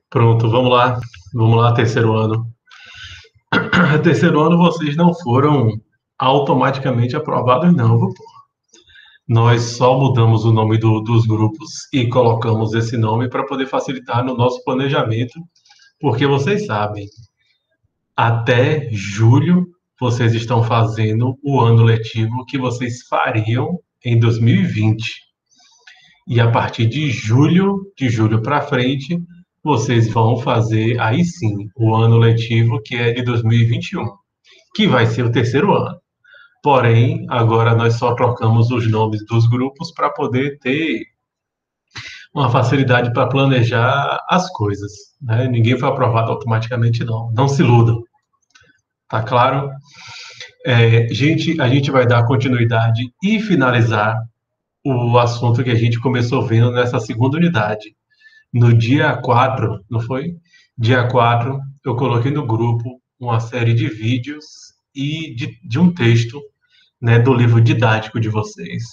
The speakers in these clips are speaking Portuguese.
Pronto, vamos lá. Vamos lá, terceiro ano. Terceiro ano, vocês não foram automaticamente aprovados, não, viu, pô? Nós só mudamos o nome dos grupos e colocamos esse nome para poder facilitar no nosso planejamento, porque vocês sabem, até julho vocês estão fazendo o ano letivo que vocês fariam em 2020. E a partir de julho para frente, vocês vão fazer aí sim o ano letivo que é de 2021, que vai ser o terceiro ano. Porém, agora nós só trocamos os nomes dos grupos para poder ter uma facilidade para planejar as coisas, né? Ninguém foi aprovado automaticamente, não. Não se iludam, tá claro? A gente vai dar continuidade e finalizar o assunto que a gente começou vendo nessa segunda unidade. No dia 4, não foi? Dia 4, eu coloquei no grupo uma série de vídeos e de um texto, né, do livro didático de vocês.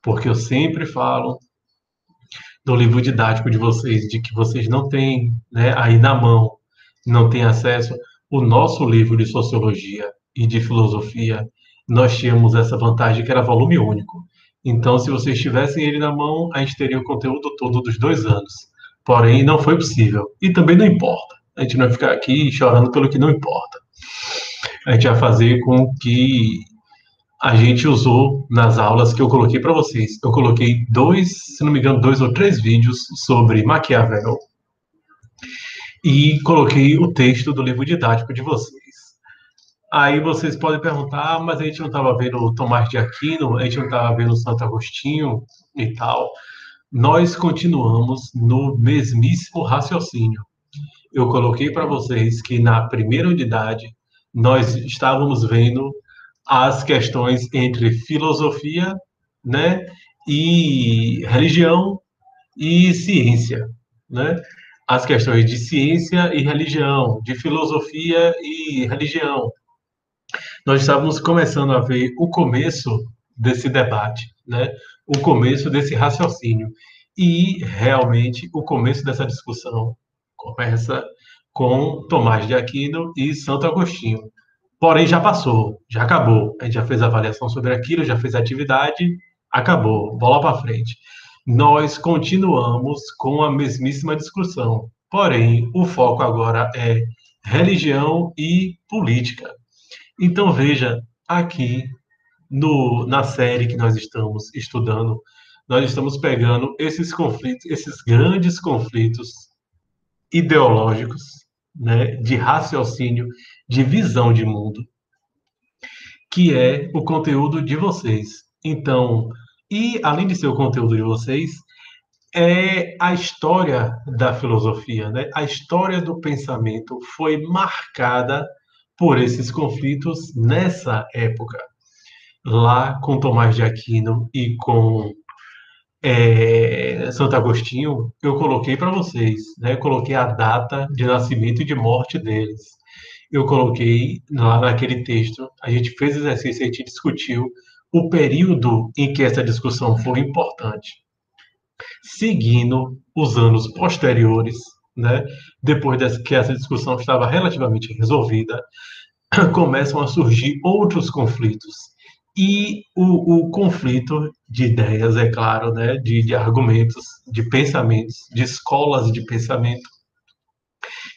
Porque eu sempre falo do livro didático de vocês, de que vocês não têm, né, aí na mão, não têm acesso. O nosso livro de sociologia e de filosofia, nós tínhamos essa vantagem que era volume único. Então, se vocês tivessem ele na mão, a gente teria o conteúdo todo dos 2 anos. Porém, não foi possível. E também não importa. A gente não vai ficar aqui chorando pelo que não importa. A gente vai fazer com o que a gente usou nas aulas que eu coloquei para vocês. Eu coloquei dois, se não me engano, 2 ou 3 vídeos sobre Maquiavel e coloquei o texto do livro didático de vocês. Aí vocês podem perguntar, mas a gente não estava vendo o Tomás de Aquino, a gente não estava vendo o Santo Agostinho e tal. Nós continuamos no mesmíssimo raciocínio. Eu coloquei para vocês que na primeira unidade nós estávamos vendo as questões entre filosofia, né, e religião e ciência, né? As questões de ciência e religião, de filosofia e religião. Nós estávamos começando a ver o começo desse debate, né? O começo desse raciocínio. E realmente o começo dessa discussão começa com Tomás de Aquino e Santo Agostinho. Porém, já passou, já acabou. A gente já fez a avaliação sobre aquilo, já fez a atividade, acabou, bola para frente. Nós continuamos com a mesmíssima discussão. Porém, o foco agora é religião e política. Então, veja, aqui na série que nós estamos estudando, nós estamos pegando esses conflitos, esses grandes conflitos ideológicos, né, de raciocínio, de visão de mundo, que é o conteúdo de vocês. Então, e além de ser o conteúdo de vocês, é a história da filosofia, né? A história do pensamento foi marcada por esses conflitos nessa época. Lá com Tomás de Aquino e com Santo Agostinho, eu coloquei para vocês, né? Eu coloquei a data de nascimento e de morte deles. Eu coloquei lá naquele texto, a gente fez exercício, a gente discutiu o período em que essa discussão foi importante. Seguindo os anos posteriores, né? Depois que essa discussão estava relativamente resolvida, começam a surgir outros conflitos. E o conflito de ideias, é claro, né, de argumentos, de pensamentos, de escolas de pensamento,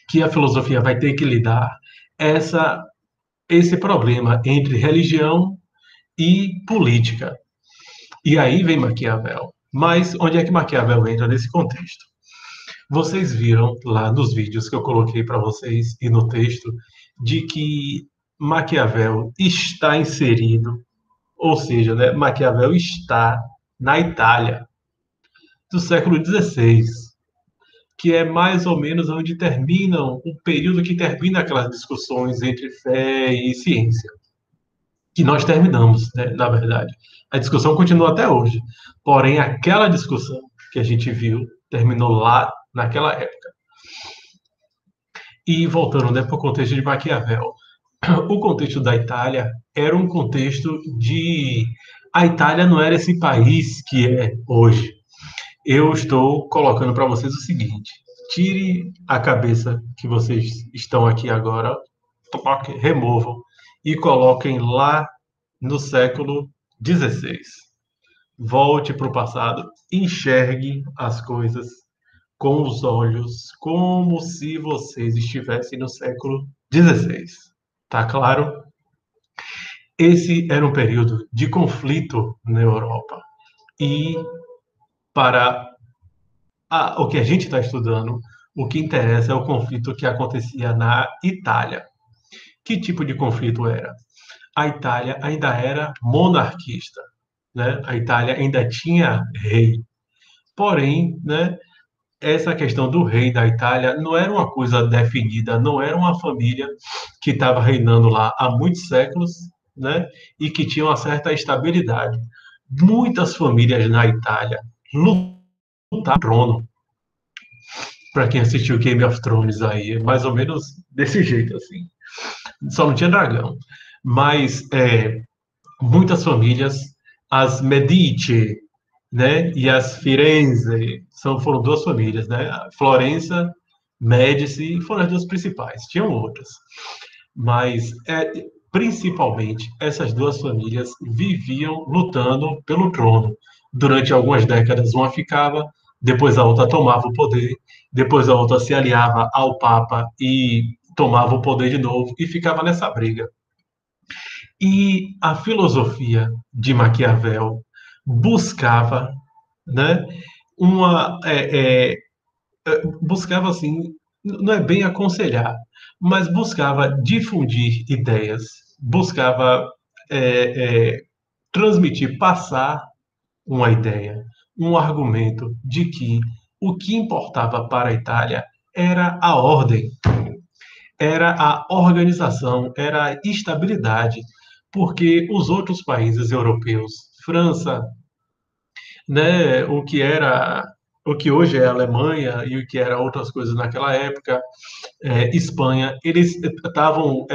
que a filosofia vai ter que lidar, essa, esse problema entre religião e política. E aí vem Maquiavel. Mas onde é que Maquiavel entra nesse contexto? Vocês viram lá nos vídeos que eu coloquei para vocês e no texto de que Maquiavel está inserido, ou seja, né, Maquiavel está na Itália do século XVI, que é mais ou menos onde terminam o período que termina aquelas discussões entre fé e ciência, que nós terminamos, né, na verdade. A discussão continua até hoje, porém aquela discussão que a gente viu terminou lá naquela época. E voltando, né, para o contexto de Maquiavel, o contexto da Itália era um contexto de a Itália não era esse país que é hoje. Eu estou colocando para vocês o seguinte: tire a cabeça que vocês estão aqui agora, removam e coloquem lá no século XVI. Volte para o passado, enxergue as coisas com os olhos, como se vocês estivessem no século XVI. Tá claro? Esse era um período de conflito na Europa. E para o que a gente está estudando, o que interessa é o conflito que acontecia na Itália. Que tipo de conflito era? A Itália ainda era monarquista, né? A Itália ainda tinha rei. Porém, né, essa questão do rei da Itália não era uma coisa definida, não era uma família que estava reinando lá há muitos séculos, né, e que tinha uma certa estabilidade. Muitas famílias na Itália lutaram pelo trono. Para quem assistiu Game of Thrones aí, é mais ou menos desse jeito assim. Só não tinha dragão. Mas muitas famílias, as Medici, né, e as Firenze, foram duas famílias, né? A Florença, Médici, foram as duas principais. Tinham outras, mas principalmente essas duas famílias viviam lutando pelo trono. Durante algumas décadas, uma ficava, depois a outra tomava o poder, depois a outra se aliava ao Papa e tomava o poder de novo e ficava nessa briga. E a filosofia de Maquiavel buscava, né, uma buscava assim, não é bem aconselhar, mas buscava difundir ideias, buscava é, é, transmitir, passar uma ideia, um argumento de que o que importava para a Itália era a ordem, era a organização, era a estabilidade, porque os outros países europeus, França, né, o que hoje é a Alemanha e o que era outras coisas naquela época, Espanha, eles estavam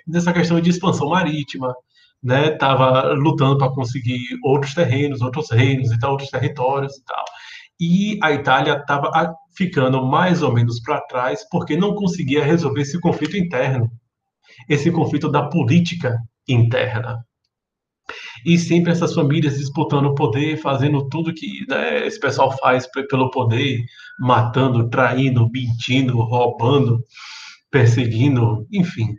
nessa questão de expansão marítima, né? Tava lutando para conseguir outros terrenos, outros reinos e tal, outros territórios e tal. E a Itália estava ficando mais ou menos para trás porque não conseguia resolver esse conflito interno, esse conflito da política interna. E sempre essas famílias disputando o poder, fazendo tudo que, né, esse pessoal faz pelo poder, matando, traindo, mentindo, roubando, perseguindo, enfim.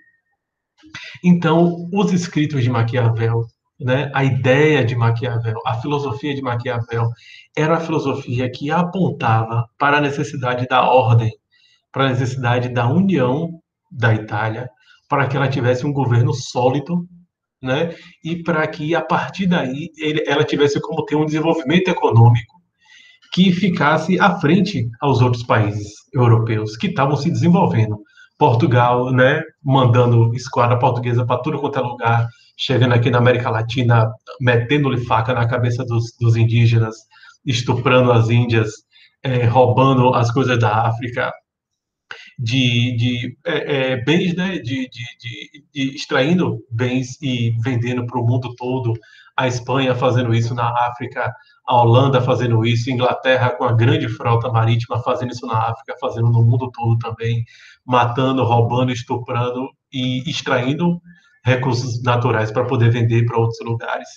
Então, os escritos de Maquiavel, né, a ideia de Maquiavel, a filosofia de Maquiavel, era a filosofia que apontava para a necessidade da ordem, para a necessidade da união da Itália, para que ela tivesse um governo sólido, né, e para que a partir daí ela tivesse como ter um desenvolvimento econômico que ficasse à frente aos outros países europeus que estavam se desenvolvendo. Portugal, né, mandando esquadra portuguesa para tudo quanto é lugar, chegando aqui na América Latina, metendo-lhe faca na cabeça dos indígenas, estuprando as índias, roubando as coisas da África, de bens, né, de extraindo bens e vendendo para o mundo todo. A Espanha fazendo isso na África, a Holanda fazendo isso, a Inglaterra com a grande frota marítima fazendo isso na África, fazendo no mundo todo também, matando, roubando, estuprando e extraindo recursos naturais para poder vender para outros lugares.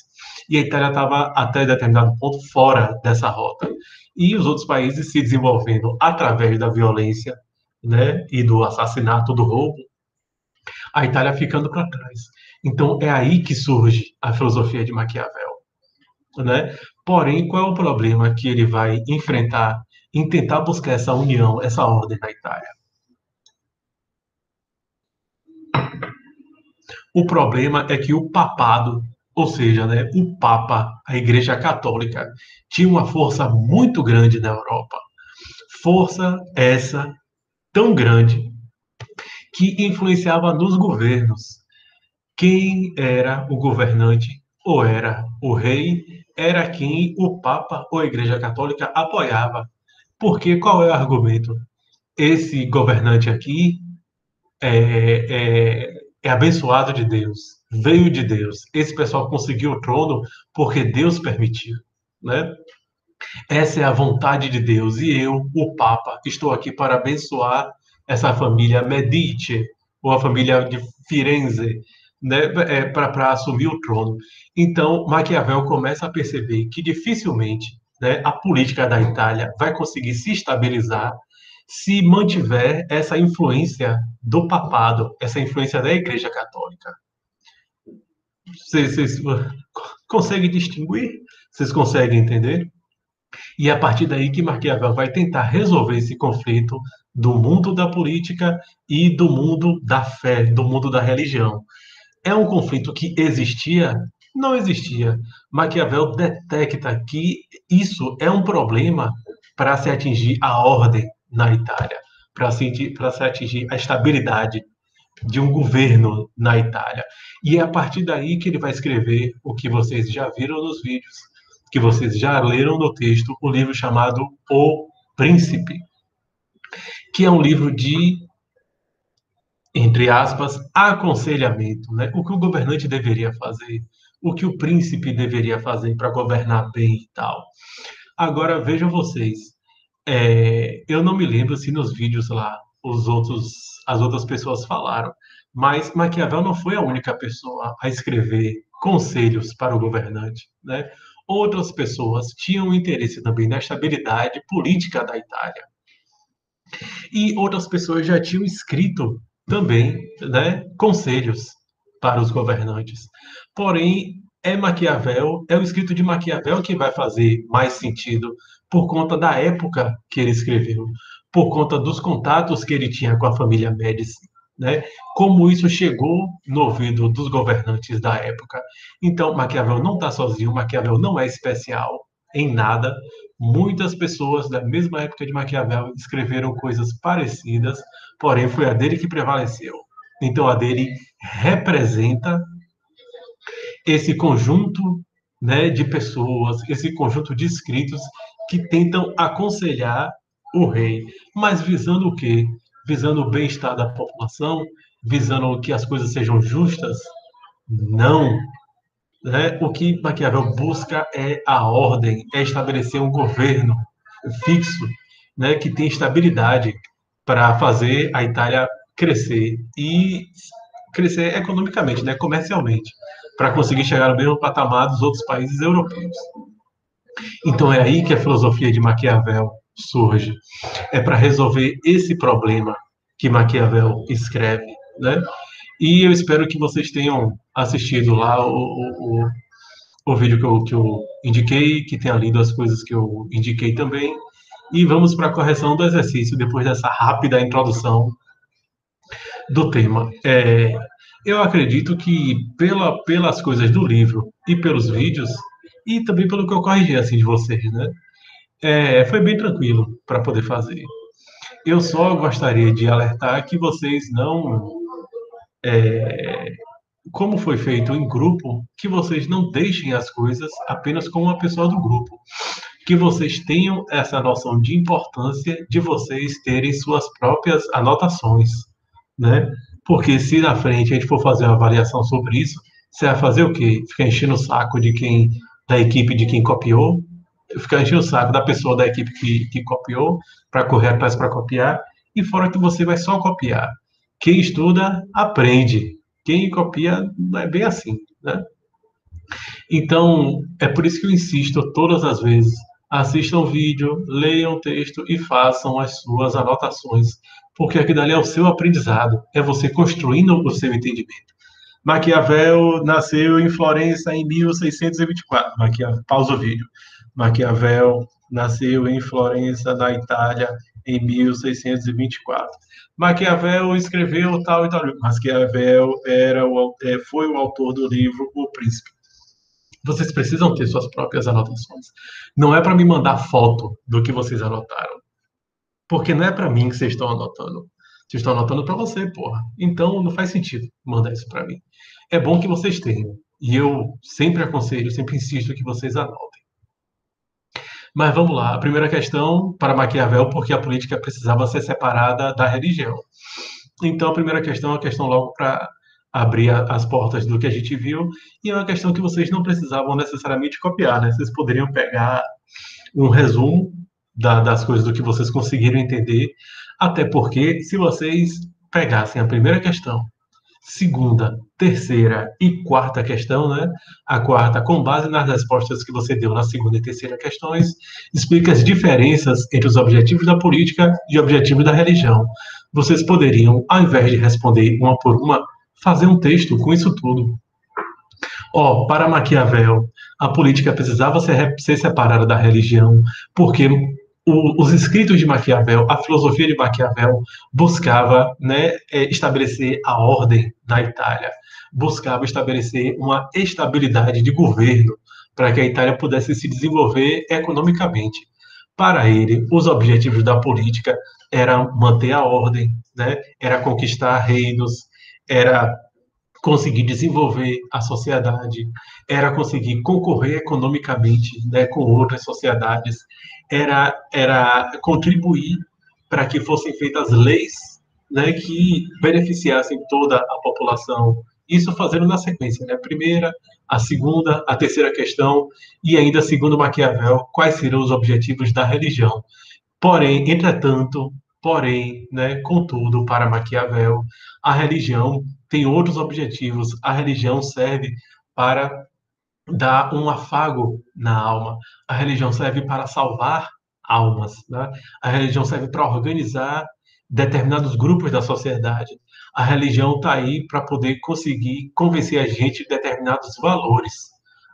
E a Itália estava até determinado ponto fora dessa rota. E os outros países se desenvolvendo através da violência, né, e do assassinato, do roubo, a Itália ficando para trás. Então é aí que surge a filosofia de Maquiavel, né? Porém, qual é o problema que ele vai enfrentar em tentar buscar essa união, essa ordem na Itália? O problema é que o papado, ou seja, né, o Papa, a Igreja Católica, tinha uma força muito grande na Europa. Força essa tão grande que influenciava nos governos. Quem era o governante, ou era o rei, era quem o Papa ou a Igreja Católica apoiava. Porque qual é o argumento? Esse governante aqui é abençoado de Deus, veio de Deus. Esse pessoal conseguiu o trono porque Deus permitiu, né? Essa é a vontade de Deus. E eu, o Papa, estou aqui para abençoar essa família Medici, ou a família de Firenze, né, para assumir o trono. Então, Maquiavel começa a perceber que dificilmente, né, a política da Itália vai conseguir se estabilizar se mantiver essa influência do papado, essa influência da Igreja Católica. Vocês conseguem distinguir? Vocês conseguem entender? E é a partir daí que Maquiavel vai tentar resolver esse conflito do mundo da política e do mundo da fé, do mundo da religião. É um conflito que existia? Não existia. Maquiavel detecta que isso é um problema para se atingir a ordem na Itália, para se atingir a estabilidade de um governo na Itália. E é a partir daí que ele vai escrever o que vocês já viram nos vídeos, que vocês já leram no texto, o livro chamado O Príncipe, que é um livro de, entre aspas, aconselhamento, né? O que o governante deveria fazer, o que o príncipe deveria fazer para governar bem e tal. Agora vejam vocês, eu não me lembro se nos vídeos lá as outras pessoas falaram, mas Maquiavel não foi a única pessoa a escrever conselhos para o governante, né? Outras pessoas tinham interesse também na estabilidade política da Itália. E outras pessoas já tinham escrito também, né, conselhos para os governantes. Porém, é o escrito de Maquiavel que vai fazer mais sentido por conta da época que ele escreveu, por conta dos contatos que ele tinha com a família Médici, né? Como isso chegou no ouvido dos governantes da época. Então, Maquiavel não está sozinho, Maquiavel não é especial em nada. Muitas pessoas da mesma época de Maquiavel escreveram coisas parecidas, porém foi a dele que prevaleceu. Então, a dele representa esse conjunto, né, de pessoas, esse conjunto de escritos que tentam aconselhar o rei, mas visando o quê? Visando o bem-estar da população, visando que as coisas sejam justas? Não. Né? O que Maquiavel busca é a ordem, é estabelecer um governo fixo, né, que tem estabilidade para fazer a Itália crescer e crescer economicamente, né, comercialmente, para conseguir chegar no mesmo patamar dos outros países europeus. Então é aí que a filosofia de Maquiavel surge. É para resolver esse problema que Maquiavel escreve, né? E eu espero que vocês tenham assistido lá o vídeo que eu indiquei, que tenha lido as coisas que eu indiquei também. E vamos para a correção do exercício depois dessa rápida introdução do tema. Eu acredito que pelas coisas do livro e pelos vídeos, e também pelo que eu corrigi assim de vocês, né? Foi bem tranquilo para poder fazer. Eu só gostaria de alertar que vocês não, como foi feito em grupo, que vocês não deixem as coisas apenas com uma pessoa do grupo. Que vocês tenham essa noção de importância de vocês terem suas próprias anotações, né? Porque se na frente a gente for fazer uma avaliação sobre isso, você vai fazer o quê? Ficar enchendo o saco da equipe de quem copiou, ficar enchendo o saco da pessoa da equipe que copiou, para correr atrás para copiar, e fora que você vai só copiar. Quem estuda, aprende. Quem copia, não é bem assim, né? Então, é por isso que eu insisto todas as vezes: assistam o vídeo, leiam o texto e façam as suas anotações, porque aquilo ali é o seu aprendizado, é você construindo o seu entendimento. Maquiavel nasceu em Florença em 1624. Pausa o vídeo. Maquiavel nasceu em Florença, na Itália, em 1624. Maquiavel escreveu tal e tal. Maquiavel foi o autor do livro O Príncipe. Vocês precisam ter suas próprias anotações. Não é para me mandar foto do que vocês anotaram. Porque não é para mim que vocês estão anotando. Vocês estão anotando para você, porra. Então não faz sentido mandar isso para mim. É bom que vocês tenham. E eu sempre aconselho, sempre insisto que vocês anotem. Mas vamos lá. A primeira questão para Maquiavel, porque a política precisava ser separada da religião. Então, a primeira questão é uma questão logo para abrir as portas do que a gente viu, e é uma questão que vocês não precisavam necessariamente copiar, né? Vocês poderiam pegar um resumo das coisas do que vocês conseguiram entender, até porque se vocês pegassem a primeira questão, segunda, terceira e quarta questão, né? A quarta, com base nas respostas que você deu na segunda e terceira questões, explica as diferenças entre os objetivos da política e objetivos da religião. Vocês poderiam, ao invés de responder uma por uma, fazer um texto com isso tudo. Para Maquiavel, a política precisava ser separada da religião, porque os escritos de Maquiavel, a filosofia de Maquiavel, buscava, né, estabelecer a ordem na Itália, buscava estabelecer uma estabilidade de governo para que a Itália pudesse se desenvolver economicamente. Para ele, os objetivos da política eram manter a ordem, né, era conquistar reinos, era conseguir desenvolver a sociedade, era conseguir concorrer economicamente, né, com outras sociedades, era contribuir para que fossem feitas leis, né, que beneficiassem toda a população. Isso fazendo na sequência, né? A primeira, a segunda, a terceira questão, e ainda, segundo Maquiavel, quais seriam os objetivos da religião. Porém, entretanto, né, contudo, para Maquiavel, a religião tem outros objetivos. A religião serve para dar um afago na alma. A religião serve para salvar almas, né? A religião serve para organizar determinados grupos da sociedade. A religião está aí para poder conseguir convencer a gente de determinados valores.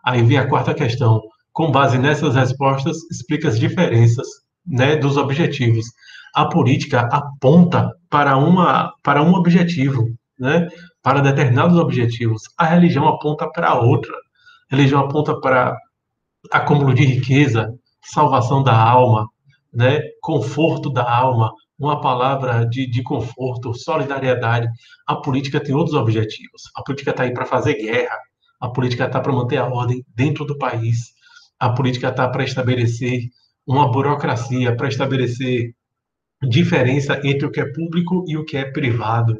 Aí vem a quarta questão. Com base nessas respostas, explica as diferenças, né, dos objetivos. A política aponta para um objetivo, né, para determinados objetivos. A religião aponta para outra. A religião aponta para acúmulo de riqueza, salvação da alma, né, conforto da alma, uma palavra de conforto, solidariedade. A política tem outros objetivos. A política está aí para fazer guerra. A política está para manter a ordem dentro do país. A política está para estabelecer uma burocracia, para estabelecer diferença entre o que é público e o que é privado.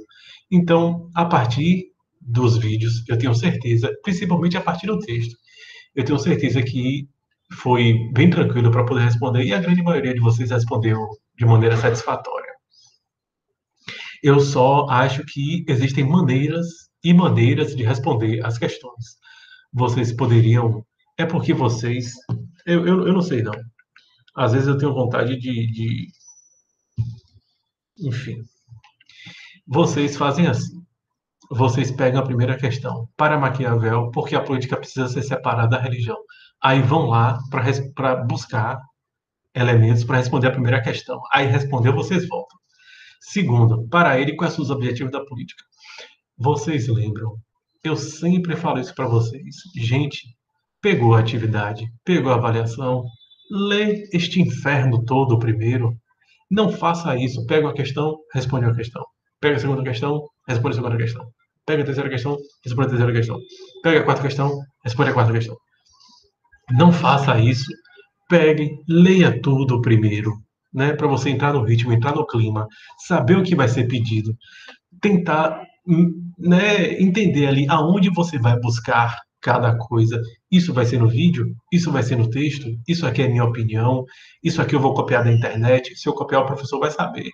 Então, a partir dos vídeos, eu tenho certeza, principalmente a partir do texto, eu tenho certeza que foi bem tranquilo para poder responder e a grande maioria de vocês respondeu de maneira satisfatória. Eu só acho que existem maneiras e maneiras de responder as questões. Vocês poderiam. É porque vocês. Eu não sei, não. Às vezes eu tenho vontade enfim. Vocês fazem assim. Vocês pegam a primeira questão. Para Maquiavel, porque a política precisa ser separada da religião. Aí vão lá para buscar elementos para responder a primeira questão. Aí respondeu, vocês voltam. Segundo, para ele, quais são os objetivos da política? Vocês lembram? Eu sempre falo isso para vocês. Gente, pegou a atividade, pegou a avaliação, lê este inferno todo primeiro. Não faça isso. Pega uma questão, responde uma questão. Pega a segunda questão, responde a segunda questão. Pega a terceira questão, responde a terceira questão. Pega a quarta questão, responde a quarta questão. Não faça isso. Pegue, leia tudo primeiro, né? Para você entrar no ritmo, entrar no clima, saber o que vai ser pedido, tentar, né, entender ali aonde você vai buscar cada coisa. Isso vai ser no vídeo, isso vai ser no texto, isso aqui é minha opinião, isso aqui eu vou copiar da internet. Se eu copiar, o professor vai saber.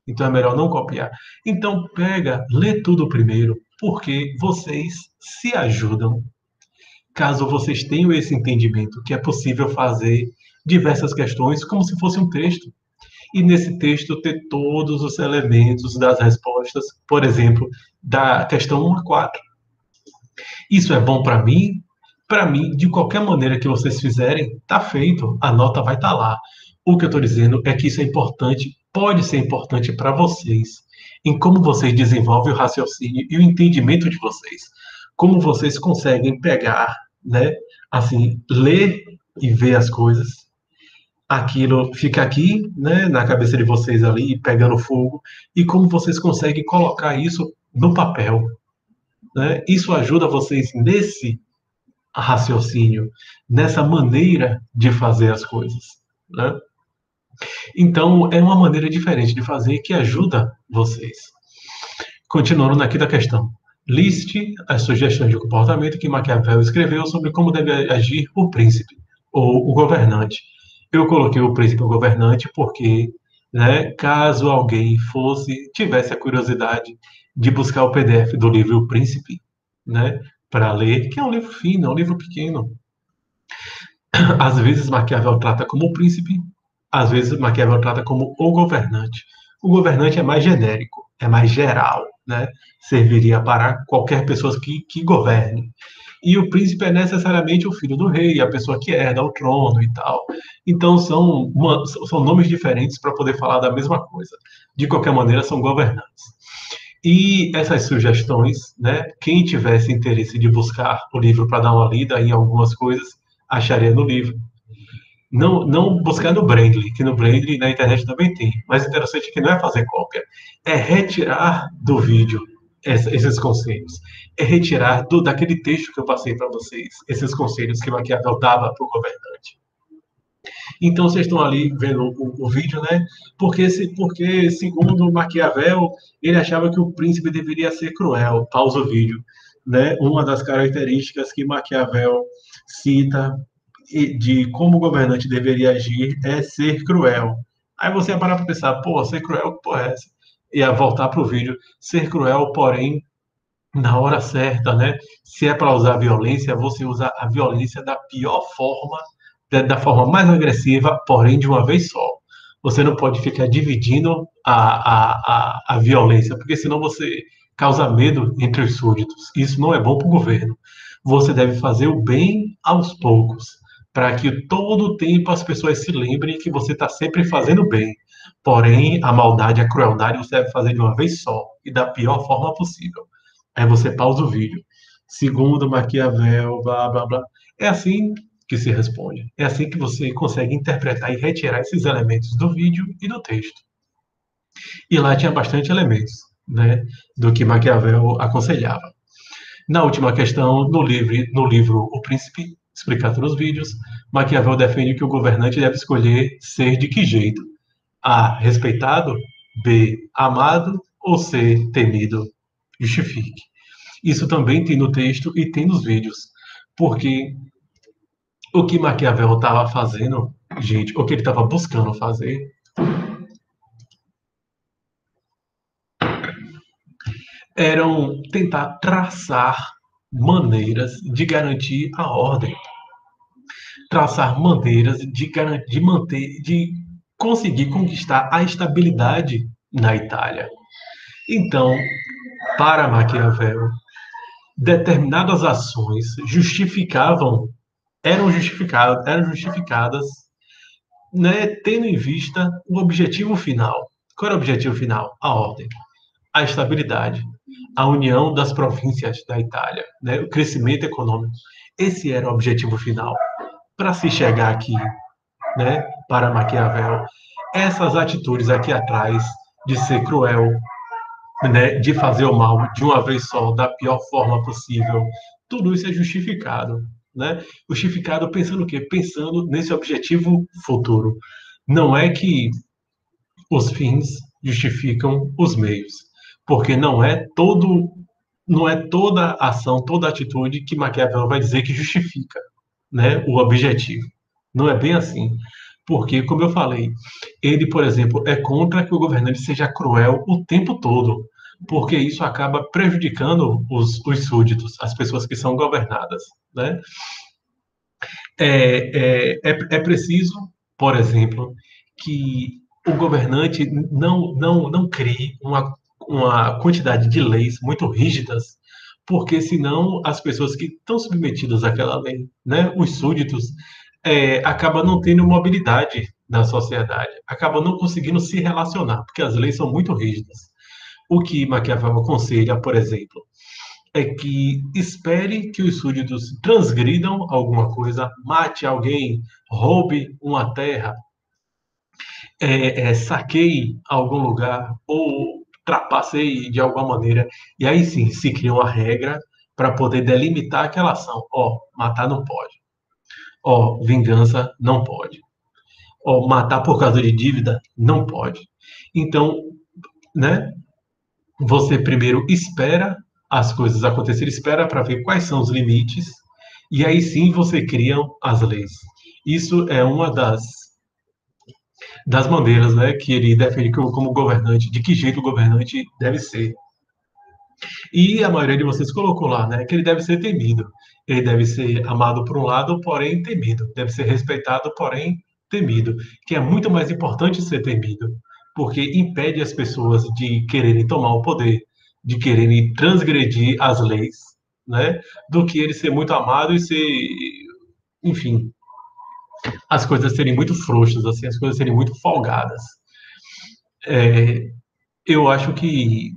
Então é melhor não copiar. Então pega, lê tudo primeiro, porque vocês se ajudam caso vocês tenham esse entendimento que é possível fazer diversas questões como se fosse um texto. E nesse texto ter todos os elementos das respostas, por exemplo, da questão 1 a 4. Isso é bom para mim? Para mim, de qualquer maneira que vocês fizerem, tá feito, a nota vai estar lá. O que eu estou dizendo é que isso é importante, pode ser importante para vocês, em como vocês desenvolvem o raciocínio e o entendimento de vocês. Como vocês conseguem pegar, né, assim, ler e ver as coisas, aquilo fica aqui, né, na cabeça de vocês ali, pegando fogo, e como vocês conseguem colocar isso no papel, né? Isso ajuda vocês nesse raciocínio, nessa maneira de fazer as coisas, né? Então, é uma maneira diferente de fazer que ajuda vocês. Continuando na quinta questão. Liste as sugestões de comportamento que Maquiavel escreveu sobre como deve agir o príncipe ou o governante. Eu coloquei o príncipe governante porque, né, caso alguém tivesse a curiosidade de buscar o PDF do livro O Príncipe, né, para ler, que é um livro fino, é um livro pequeno. Às vezes Maquiavel trata como o príncipe, às vezes Maquiavel trata como o governante. O governante é mais genérico, é mais geral, né? Serviria para qualquer pessoa que governe. E o príncipe é necessariamente o filho do rei, a pessoa que herda o trono e tal. Então são nomes diferentes para poder falar da mesma coisa. De qualquer maneira, são governantes. E essas sugestões, né, quem tivesse interesse de buscar o livro para dar uma lida em algumas coisas, acharia no livro. Não buscar no Brandly, que no Brandly na internet também tem. Mas interessante que não é fazer cópia, é retirar do vídeo esses conselhos. É retirar daquele texto que eu passei para vocês, esses conselhos que Maquiavel dava para o governante. Então vocês estão ali vendo o vídeo, né? Porque, segundo Maquiavel, ele achava que o príncipe deveria ser cruel. Pausa o vídeo. Né? Uma das características que Maquiavel cita de como o governante deveria agir é ser cruel. Aí você ia parar para pensar, pô, ser cruel, que porra é essa? Ia voltar para o vídeo, ser cruel, porém, na hora certa, né? Se é para usar violência, você usa a violência da pior forma, da forma mais agressiva, porém de uma vez só. Você não pode ficar dividindo a violência, porque senão você causa medo entre os súditos. Isso não é bom para o governo. Você deve fazer o bem aos poucos, para que todo o tempo as pessoas se lembrem que você está sempre fazendo bem. Porém, a maldade, a crueldade, você deve fazer de uma vez só e da pior forma possível. Aí você pausa o vídeo. Segundo Maquiavel, blá, blá, blá. É assim que se responde. É assim que você consegue interpretar e retirar esses elementos do vídeo e do texto. E lá tinha bastante elementos, né, do que Maquiavel aconselhava. Na última questão, no livro O Príncipe, explicado nos vídeos, Maquiavel defende que o governante deve escolher ser de que jeito? A. Respeitado. B. Amado. Ou C. Temido. Justifique. Isso também tem no texto e tem nos vídeos. Porque o que Maquiavel estava fazendo, gente, o que ele estava buscando fazer, eram tentar traçar maneiras de garantir a ordem, traçar maneiras de manter, de conseguir conquistar a estabilidade na Itália. Então, para Maquiavel, determinadas ações eram justificadas, né, tendo em vista o objetivo final. Qual era o objetivo final? A ordem, a estabilidade, a união das províncias da Itália, né, o crescimento econômico. Esse era o objetivo final. Para se chegar aqui, né, para Maquiavel, essas atitudes aqui atrás de ser cruel, né, de fazer o mal de uma vez só, da pior forma possível, tudo isso é justificado, né? Justificado pensando o quê? Pensando nesse objetivo futuro. Não é que os fins justificam os meios, porque não é toda ação, toda atitude que Maquiavel vai dizer que justifica, né, o objetivo. Não é bem assim. Porque, como eu falei, ele, por exemplo, é contra que o governante seja cruel o tempo todo, porque isso acaba prejudicando os súditos, as pessoas que são governadas, né? É preciso, por exemplo, que o governante não crie uma quantidade de leis muito rígidas, porque senão as pessoas que estão submetidas àquela lei, né, os súditos, acabam não tendo mobilidade na sociedade, acabam não conseguindo se relacionar, porque as leis são muito rígidas. O que Maquiavel aconselha, por exemplo, é que espere que os súditos transgridam alguma coisa, mate alguém, roube uma terra, saqueie algum lugar ou trapaceie de alguma maneira, e aí sim se cria uma regra para poder delimitar aquela ação. Ó, matar não pode. Ó, vingança não pode. Ó, matar por causa de dívida não pode. Então, né, você primeiro espera as coisas acontecerem, espera para ver quais são os limites, e aí sim você cria as leis. Isso é uma das das maneiras, né, que ele defende como governante, de que jeito o governante deve ser. E a maioria de vocês colocou lá, né, que ele deve ser temido. Ele deve ser amado por um lado, porém temido. Deve ser respeitado, porém temido. Que é muito mais importante ser temido, porque impede as pessoas de quererem tomar o poder, de quererem transgredir as leis, né, do que ele ser muito amado e ser, enfim, as coisas serem muito frouxas, assim, as coisas serem muito folgadas. É, eu acho que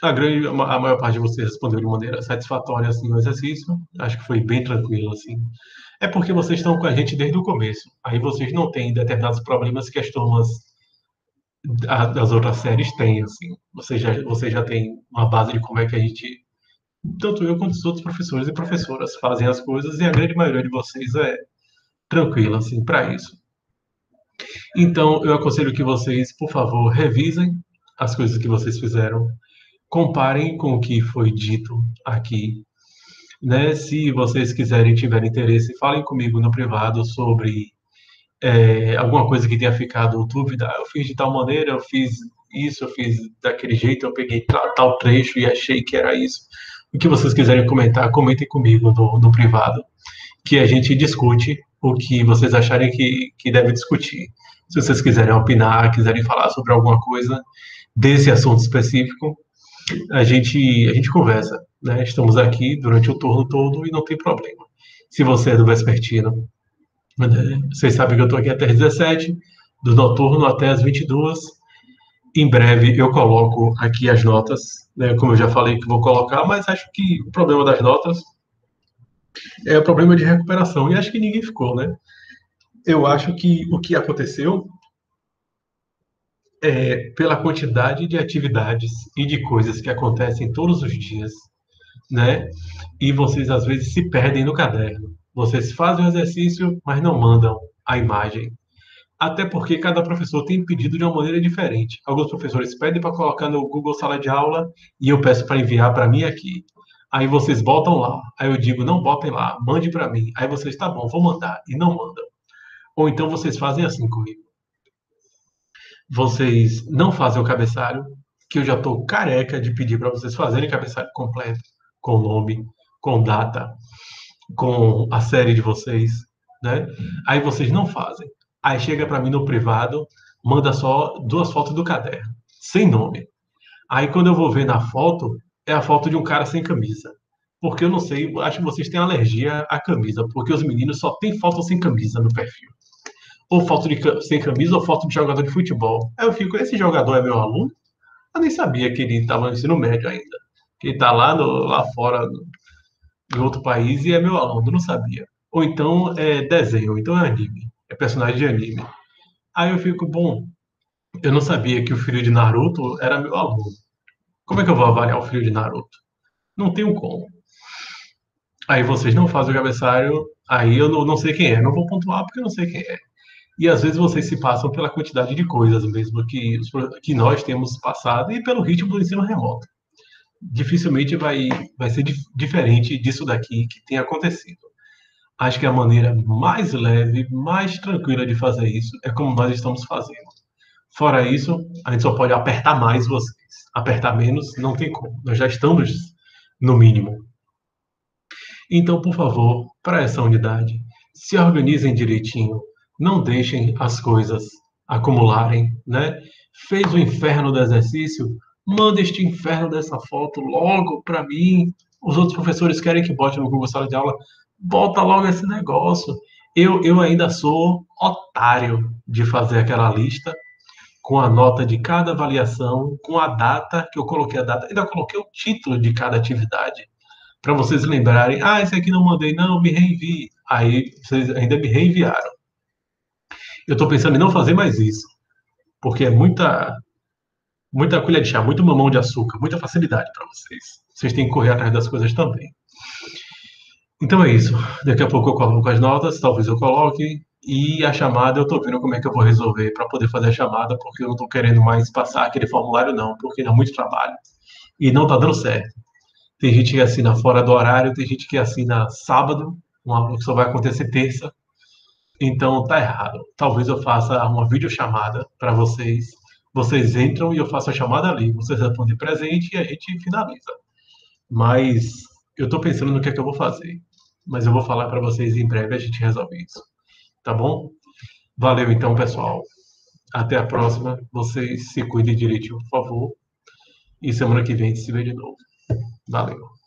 a maior parte de vocês respondeu de maneira satisfatória, assim, o exercício. Acho que foi bem tranquilo, assim. É porque vocês estão com a gente desde o começo. Aí vocês não têm determinados problemas que as turmas das outras séries têm, assim. Vocês já têm uma base de como é que a gente, tanto eu quanto os outros professores e professoras fazem as coisas, e a grande maioria de vocês é tranquila, assim, para isso. Então, eu aconselho que vocês, por favor, revisem as coisas que vocês fizeram, comparem com o que foi dito aqui, né? Se vocês quiserem, tiverem interesse, falem comigo no privado sobre alguma coisa que tenha ficado dúvida. Eu fiz de tal maneira, eu fiz isso, eu fiz daquele jeito, eu peguei tal trecho e achei que era isso. O que vocês quiserem comentar, comentem comigo no privado, que a gente discute o que vocês acharem que deve discutir. Se vocês quiserem opinar, quiserem falar sobre alguma coisa desse assunto específico, a gente conversa, né? Estamos aqui durante o turno todo e não tem problema. Se você é do vespertino, né? Vocês sabem que eu estou aqui até as 17, do noturno até as 22. Em breve eu coloco aqui as notas, né? Como eu já falei que vou colocar, mas acho que o problema das notas é o problema de recuperação, e acho que ninguém ficou, né? Eu acho que o que aconteceu é pela quantidade de atividades e de coisas que acontecem todos os dias, né? E vocês às vezes se perdem no caderno. Vocês fazem o exercício, mas não mandam a imagem. Até porque cada professor tem pedido de uma maneira diferente. Alguns professores pedem para colocar no Google Sala de Aula e eu peço para enviar para mim aqui. Aí vocês botam lá. Aí eu digo, não botem lá, mande para mim. Aí vocês, tá bom, vou mandar. E não mandam. Ou então vocês fazem assim comigo. Vocês não fazem o cabeçalho, que eu já estou careca de pedir para vocês fazerem cabeçalho completo, com nome, com data, com a série de vocês, né? Aí vocês não fazem. Aí chega para mim no privado, manda só 2 fotos do caderno, sem nome. Aí quando eu vou ver na foto, é a foto de um cara sem camisa. Porque eu não sei, acho que vocês têm alergia à camisa, porque os meninos só têm foto sem camisa no perfil. Ou foto sem camisa ou foto de jogador de futebol. Aí eu fico, esse jogador é meu aluno? Eu nem sabia que ele estava no ensino médio ainda. Que ele está lá fora, em outro país, e é meu aluno, não sabia. Ou então é desenho, ou então é anime, é personagem de anime. Aí eu fico, bom, eu não sabia que o filho de Naruto era meu aluno. Como é que eu vou avaliar o filho de Naruto? Não tenho como. Aí vocês não fazem o cabeçalho, aí eu não sei quem é. Não vou pontuar porque eu não sei quem é. E às vezes vocês se passam pela quantidade de coisas mesmo que nós temos passado e pelo ritmo do ensino remoto. Dificilmente vai ser diferente disso daqui que tem acontecido. Acho que a maneira mais leve, mais tranquila de fazer isso é como nós estamos fazendo. Fora isso, a gente só pode apertar mais vocês. Apertar menos, não tem como. Nós já estamos no mínimo. Então, por favor, para essa unidade, se organizem direitinho. Não deixem as coisas acumularem, né? Fez o inferno do exercício? Manda este inferno dessa foto logo para mim. Os outros professores querem que bote no Google Sala de Aula. Bota logo esse negócio. Eu ainda sou otário de fazer aquela lista com a nota de cada avaliação, com a data, que eu coloquei a data, ainda coloquei o título de cada atividade, para vocês lembrarem, esse aqui não mandei, não, me reenvie. Aí vocês ainda me reenviaram. Eu estou pensando em não fazer mais isso, porque é muita colher de chá, muito mamão de açúcar, muita facilidade para vocês. Vocês têm que correr atrás das coisas também. Então é isso. Daqui a pouco eu coloco as notas, talvez eu coloque. E a chamada eu tô vendo como é que eu vou resolver para poder fazer a chamada, porque eu não tô querendo mais passar aquele formulário, não, porque dá muito trabalho. E não tá dando certo. Tem gente que assina fora do horário, tem gente que assina sábado, uma aula que só vai acontecer terça. Então tá errado. Talvez eu faça uma videochamada para vocês. Vocês entram e eu faço a chamada ali. Vocês respondem presente e a gente finaliza. Mas eu tô pensando no que é que eu vou fazer. Mas eu vou falar para vocês em breve, a gente resolve isso. Tá bom? Valeu então, pessoal. Até a próxima. Vocês se cuidem direitinho, por favor. E semana que vem a gente se vê de novo. Valeu.